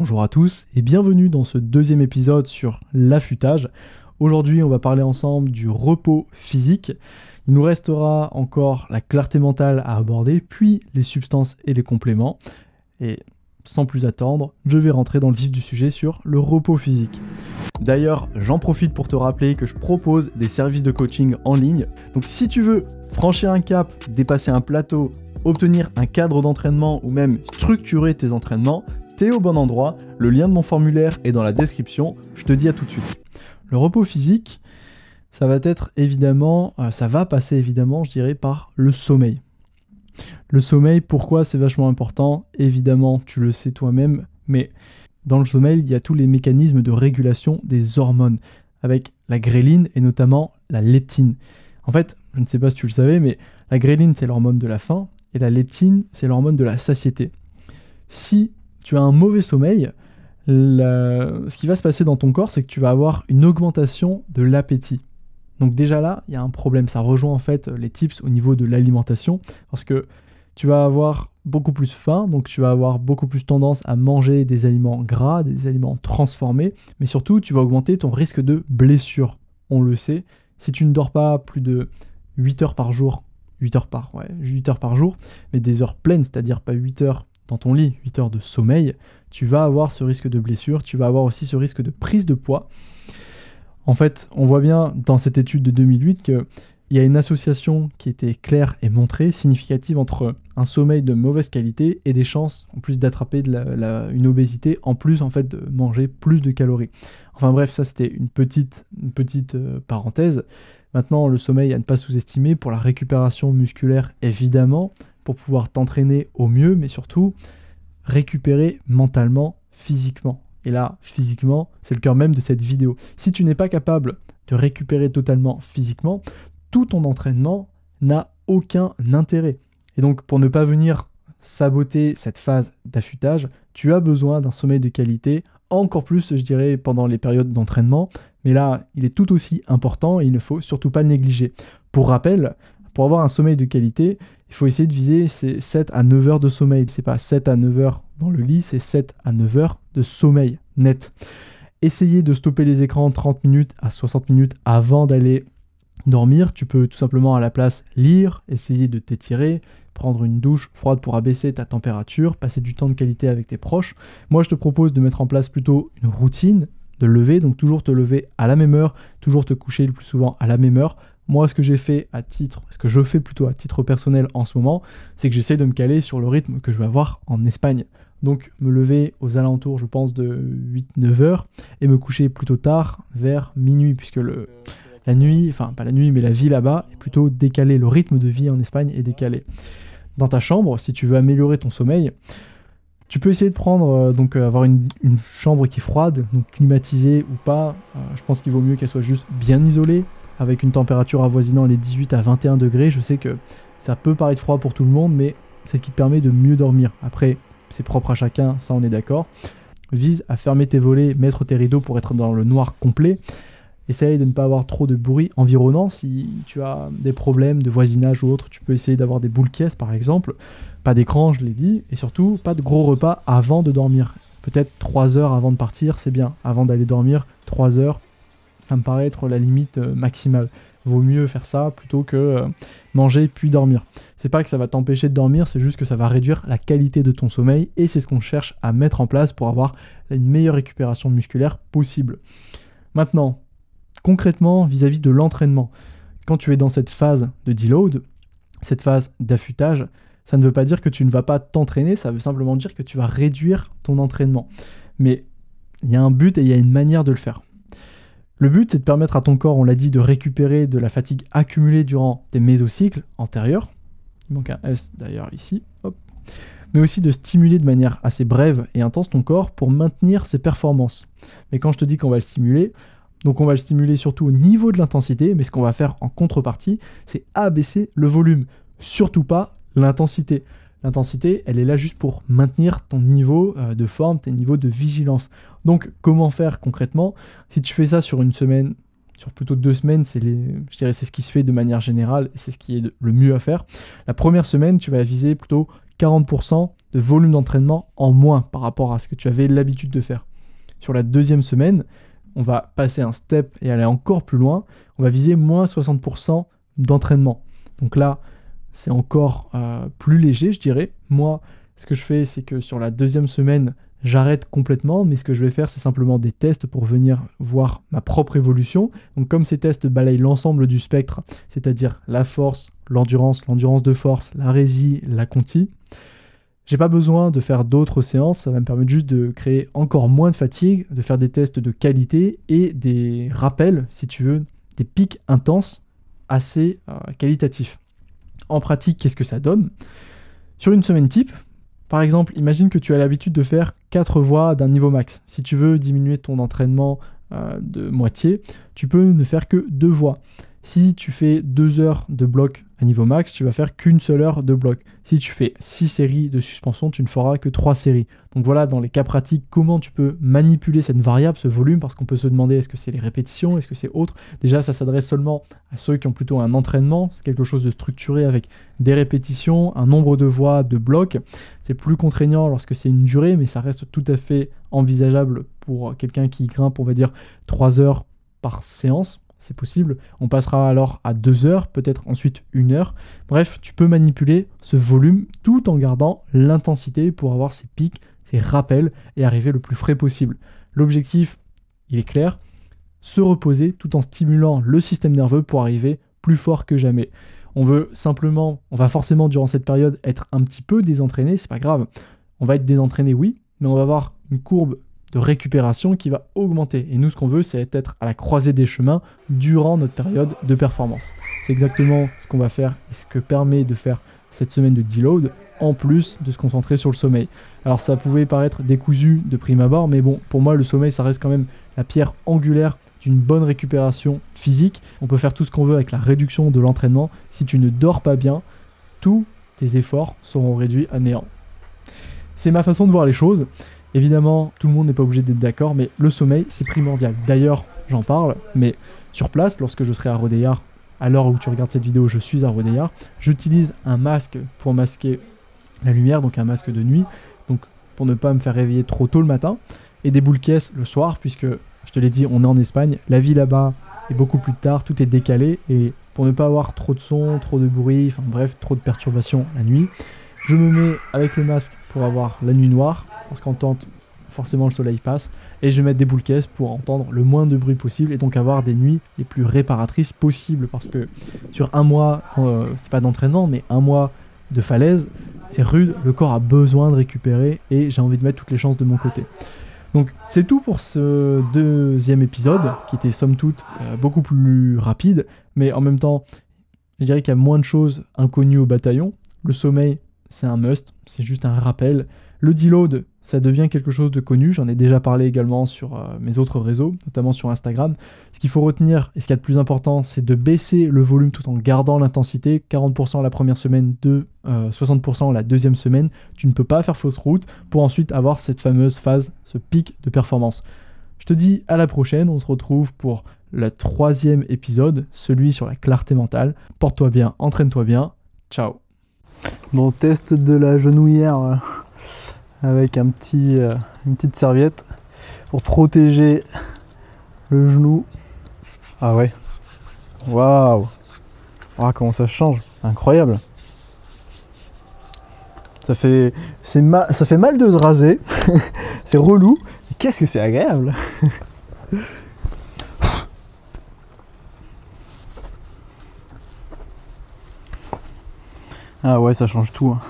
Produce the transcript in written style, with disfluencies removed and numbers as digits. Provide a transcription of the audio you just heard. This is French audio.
Bonjour à tous et bienvenue dans ce deuxième épisode sur l'affûtage. Aujourd'hui, on va parler ensemble du repos physique. Il nous restera encore la clarté mentale à aborder, puis les substances et les compléments. Et sans plus attendre, je vais rentrer dans le vif du sujet sur le repos physique. D'ailleurs, j'en profite pour te rappeler que je propose des services de coaching en ligne. Donc si tu veux franchir un cap, dépasser un plateau, obtenir un cadre d'entraînement ou même structurer tes entraînements, t'es au bon endroit. Le lien de mon formulaire est dans la description. Je te dis à tout de suite. Le repos physique, ça va passer évidemment, je dirais, par le sommeil. Le sommeil, pourquoi c'est vachement important? Évidemment, tu le sais toi-même, mais dans le sommeil, il y a tous les mécanismes de régulation des hormones, avec la gréline et notamment la leptine. En fait, je ne sais pas si tu le savais, mais la gréline, c'est l'hormone de la faim, et la leptine, c'est l'hormone de la satiété. Si tu as un mauvais sommeil, ce qui va se passer dans ton corps, c'est que tu vas avoir une augmentation de l'appétit. Donc déjà là, il y a un problème. Ça rejoint en fait les tips au niveau de l'alimentation, parce que tu vas avoir beaucoup plus faim, donc tu vas avoir beaucoup plus tendance à manger des aliments gras, des aliments transformés, mais surtout, tu vas augmenter ton risque de blessure. On le sait, si tu ne dors pas plus de 8 heures par jour, 8 heures par jour, mais des heures pleines, c'est-à-dire pas 8 heures dans ton lit, 8 heures de sommeil, tu vas avoir ce risque de blessure, tu vas avoir aussi ce risque de prise de poids. En fait, on voit bien dans cette étude de 2008 qu'il y a une association qui était claire et montrée, significative entre un sommeil de mauvaise qualité et des chances, en plus d'attraper une obésité, en plus en fait de manger plus de calories. Enfin bref, ça c'était une petite parenthèse. Maintenant, le sommeil à ne pas sous-estimer pour la récupération musculaire, évidemment, pour pouvoir t'entraîner au mieux, mais surtout récupérer mentalement, physiquement. Et là, physiquement, c'est le cœur même de cette vidéo. Si tu n'es pas capable de récupérer totalement physiquement, tout ton entraînement n'a aucun intérêt. Et donc, pour ne pas venir saboter cette phase d'affûtage, tu as besoin d'un sommeil de qualité, encore plus, je dirais, pendant les périodes d'entraînement. Mais là, il est tout aussi important et il ne faut surtout pas le négliger. Pour rappel, pour avoir un sommeil de qualité, il faut essayer de viser ces 7 à 9 heures de sommeil. C'est pas 7 à 9 heures dans le lit, c'est 7 à 9 heures de sommeil net. Essayez de stopper les écrans 30 minutes à 60 minutes avant d'aller dormir. Tu peux tout simplement à la place lire, essayer de t'étirer, prendre une douche froide pour abaisser ta température, passer du temps de qualité avec tes proches. Moi, je te propose de mettre en place plutôt une routine de lever, donc toujours te lever à la même heure, toujours te coucher le plus souvent à la même heure. Moi, ce que je fais à titre personnel en ce moment, c'est que j'essaie de me caler sur le rythme que je vais avoir en Espagne. Donc, me lever aux alentours, je pense, de 8-9 heures et me coucher plutôt tard, vers minuit, puisque la vie là-bas est plutôt décalée. Le rythme de vie en Espagne est décalé. Dans ta chambre, si tu veux améliorer ton sommeil, tu peux essayer de prendre, avoir une chambre qui est froide, donc climatisée ou pas. Je pense qu'il vaut mieux qu'elle soit juste bien isolée, avec une température avoisinant les 18 à 21 degrés. Je sais que ça peut paraître froid pour tout le monde, mais c'est ce qui te permet de mieux dormir. Après, c'est propre à chacun, ça on est d'accord. Vise à fermer tes volets, mettre tes rideaux pour être dans le noir complet. Essaye de ne pas avoir trop de bruit environnant. Si tu as des problèmes de voisinage ou autre, tu peux essayer d'avoir des boules caisses par exemple. Pas d'écran, je l'ai dit. Et surtout, pas de gros repas avant de dormir. Peut-être 3 heures avant de partir, c'est bien. Avant d'aller dormir, 3 heures, ça me paraît être la limite maximale. Vaut mieux faire ça plutôt que manger puis dormir. C'est pas que ça va t'empêcher de dormir, c'est juste que ça va réduire la qualité de ton sommeil et c'est ce qu'on cherche à mettre en place pour avoir une meilleure récupération musculaire possible. Maintenant, concrètement, vis-à-vis de l'entraînement, quand tu es dans cette phase de deload, cette phase d'affûtage, ça ne veut pas dire que tu ne vas pas t'entraîner, ça veut simplement dire que tu vas réduire ton entraînement. Mais il y a un but et il y a une manière de le faire. Le but, c'est de permettre à ton corps, on l'a dit, de récupérer de la fatigue accumulée durant tes mésocycles antérieurs. Il manque un S d'ailleurs ici. Hop. Mais aussi de stimuler de manière assez brève et intense ton corps pour maintenir ses performances. Mais quand je te dis qu'on va le stimuler, donc on va le stimuler surtout au niveau de l'intensité, mais ce qu'on va faire en contrepartie, c'est abaisser le volume. Surtout pas l'intensité. L'intensité, elle est là juste pour maintenir ton niveau de forme, tes niveaux de vigilance. Donc, comment faire concrètement? Si tu fais ça sur une semaine, sur plutôt 2 semaines, c'est ce qui se fait de manière générale et c'est ce qui est le mieux à faire. La première semaine, tu vas viser plutôt 40% de volume d'entraînement en moins par rapport à ce que tu avais l'habitude de faire. Sur la deuxième semaine, on va passer un step et aller encore plus loin. On va viser moins 60% d'entraînement. Donc là, c'est encore plus léger, je dirais. Moi, ce que je fais, c'est que sur la deuxième semaine, j'arrête complètement, mais ce que je vais faire, c'est simplement des tests pour venir voir ma propre évolution. Donc comme ces tests balayent l'ensemble du spectre, c'est-à-dire la force, l'endurance de force, la rési, la conti, j'ai pas besoin de faire d'autres séances, ça va me permettre juste de créer encore moins de fatigue, de faire des tests de qualité et des rappels, si tu veux, des pics intenses assez qualitatifs. En pratique, qu'est-ce que ça donne ? Sur une semaine type, par exemple, imagine que tu as l'habitude de faire 4 voies d'un niveau max. Si tu veux diminuer ton entraînement de moitié, tu peux ne faire que 2 voies. Si tu fais 2 heures de bloc à niveau max, tu vas faire qu'une seule heure de bloc. Si tu fais 6 séries de suspension, tu ne feras que 3 séries. Donc voilà, dans les cas pratiques, comment tu peux manipuler cette variable, ce volume, parce qu'on peut se demander est-ce que c'est les répétitions, est-ce que c'est autre. Déjà, ça s'adresse seulement à ceux qui ont plutôt un entraînement, c'est quelque chose de structuré avec des répétitions, un nombre de voies de bloc. C'est plus contraignant lorsque c'est une durée, mais ça reste tout à fait envisageable pour quelqu'un qui grimpe, on va dire, 3 heures par séance. C'est possible. On passera alors à 2 heures, peut-être ensuite 1 heure. Bref, tu peux manipuler ce volume tout en gardant l'intensité pour avoir ces pics, ces rappels et arriver le plus frais possible. L'objectif, il est clair, se reposer tout en stimulant le système nerveux pour arriver plus fort que jamais. On va forcément durant cette période être un petit peu désentraîné, c'est pas grave. On va être désentraîné, oui, mais on va avoir une courbe de récupération qui va augmenter. Et nous, ce qu'on veut, c'est être à la croisée des chemins durant notre période de performance. C'est exactement ce qu'on va faire et ce que permet de faire cette semaine de deload, en plus de se concentrer sur le sommeil. Alors ça pouvait paraître décousu de prime abord, mais bon, pour moi, le sommeil, ça reste quand même la pierre angulaire d'une bonne récupération physique. On peut faire tout ce qu'on veut avec la réduction de l'entraînement. Si tu ne dors pas bien, tous tes efforts seront réduits à néant. C'est ma façon de voir les choses. Évidemment, tout le monde n'est pas obligé d'être d'accord, mais le sommeil, c'est primordial. D'ailleurs, j'en parle, mais sur place, lorsque je serai à Rodayar, à l'heure où tu regardes cette vidéo, je suis à Rodayar, j'utilise un masque pour masquer la lumière, donc un masque de nuit, donc pour ne pas me faire réveiller trop tôt le matin, et des boules caisses le soir, puisque, je te l'ai dit, on est en Espagne, la vie là-bas est beaucoup plus tard, tout est décalé, et pour ne pas avoir trop de son, trop de bruit, enfin bref, trop de perturbations la nuit, je me mets avec le masque pour avoir la nuit noire, parce qu'en tente, forcément le soleil passe, et je vais mettre des boules caisses pour entendre le moins de bruit possible, et donc avoir des nuits les plus réparatrices possibles, parce que sur un mois, c'est pas d'entraînement, mais un mois de falaise, c'est rude, le corps a besoin de récupérer, et j'ai envie de mettre toutes les chances de mon côté. Donc c'est tout pour ce deuxième épisode, qui était somme toute beaucoup plus rapide, mais en même temps, je dirais qu'il y a moins de choses inconnues au bataillon. Le sommeil, c'est un must, c'est juste un rappel. Le deload, ça devient quelque chose de connu, j'en ai déjà parlé également sur mes autres réseaux, notamment sur Instagram. Ce qu'il faut retenir, et ce qu'il y a de plus important, c'est de baisser le volume tout en gardant l'intensité, 40% la première semaine, 60% la deuxième semaine. Tu ne peux pas faire fausse route pour ensuite avoir cette fameuse phase, ce pic de performance. Je te dis à la prochaine, on se retrouve pour le 3e épisode, celui sur la clarté mentale. Porte-toi bien, entraîne-toi bien, ciao. Bon, test de la genouillère avec une petite serviette pour protéger le genou. Ah ouais, waouh, ah comment ça change, incroyable. Ça fait mal de se raser, c'est relou, mais qu'est-ce que c'est agréable. Ah ouais, ça change tout, hein.